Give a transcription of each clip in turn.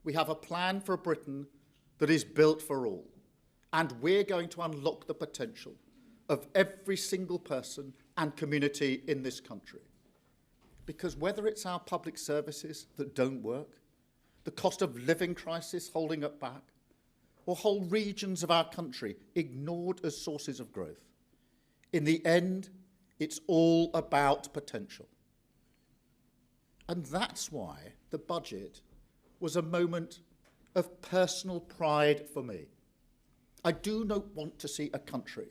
We have a plan for a Britain that is built for all, and we're going to unlock the potential of every single person and community in this country. Because whether it's our public services that don't work, the cost of living crisis holding it back, or whole regions of our country ignored as sources of growth, in the end, it's all about potential. And that's why the budget was a moment of personal pride for me. I do not want to see a country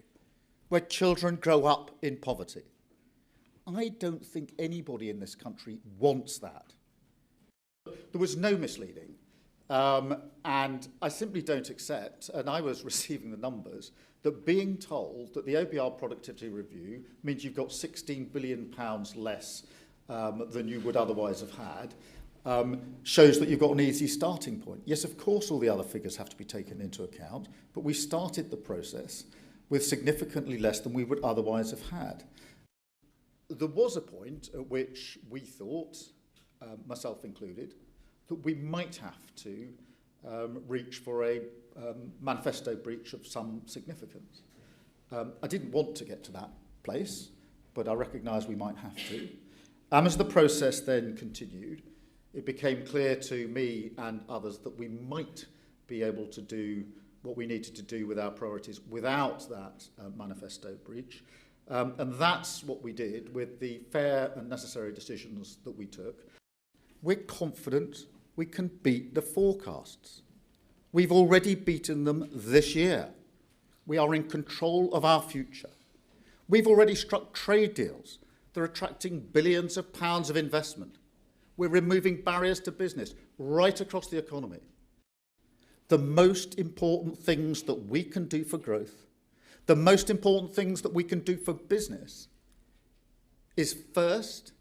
where children grow up in poverty. I don't think anybody in this country wants that. There was no misleading, and I simply don't accept, and I was receiving the numbers, that being told that the OBR productivity review means you've got £16 billion less than you would otherwise have had, shows that you've got an easy starting point. Yes, of course, all the other figures have to be taken into account, but we started the process with significantly less than we would otherwise have had. There was a point at which we thought, myself included, that we might have to reach for a manifesto breach of some significance. I didn't want to get to that place, but I recognise we might have to. As the process then continued, it became clear to me and others that we might be able to do what we needed to do with our priorities without that manifesto breach. And that's what we did with the fair and necessary decisions that we took. We're confident we can beat the forecasts. We've already beaten them this year. We are in control of our future. We've already struck trade deals. They're attracting billions of pounds of investment. We're removing barriers to business right across the economy. The most important things that we can do for growth, the most important things that we can do for business is first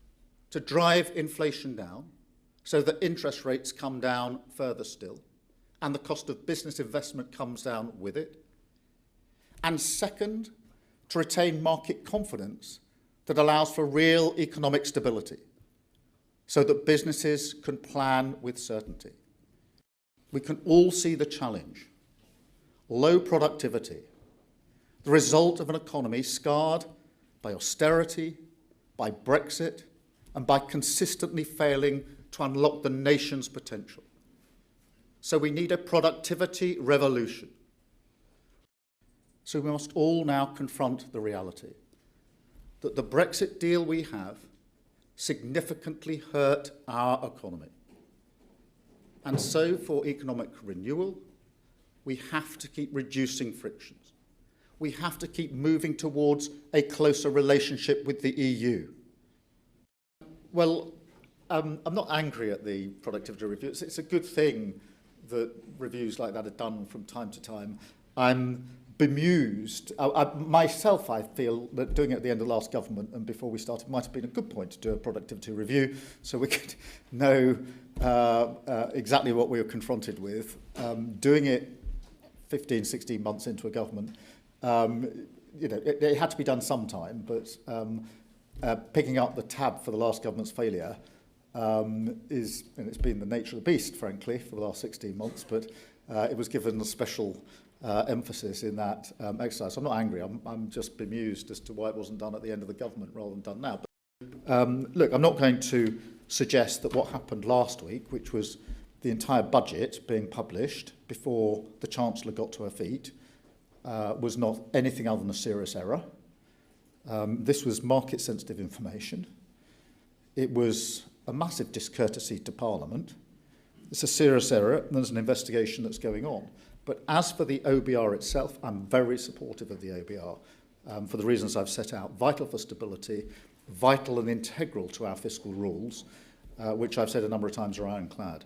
to drive inflation down so that interest rates come down further still and the cost of business investment comes down with it. And second, to retain market confidence that allows for real economic stability so that businesses can plan with certainty. We can all see the challenge. Low productivity, the result of an economy scarred by austerity, by Brexit, and by consistently failing to unlock the nation's potential. So we need a productivity revolution. So we must all now confront the reality that the Brexit deal we have significantly hurt our economy. And so for economic renewal, we have to keep reducing frictions. We have to keep moving towards a closer relationship with the EU. Well, I'm not angry at the productivity review. It's a good thing that reviews like that are done from time to time. I'm bemused. Myself, I feel that doing it at the end of the last government and before we started might have been a good point to do a productivity review so we could know exactly what we were confronted with. Doing it 15, 16 months into a government, you know, it had to be done sometime, but picking up the tab for the last government's failure and it's been the nature of the beast, frankly, for the last 16 months, but it was given a special emphasis in that exercise. So I'm not angry, I'm just bemused as to why it wasn't done at the end of the government rather than done now. But, look, I'm not going to suggest that what happened last week, which was the entire budget being published before the Chancellor got to her feet, was not anything other than a serious error. This was market-sensitive information. It was a massive discourtesy to Parliament. It's a serious error, and there's an investigation that's going on. But as for the OBR itself, I'm very supportive of the OBR for the reasons I've set out. Vital for stability, vital and integral to our fiscal rules, which I've said a number of times are ironclad.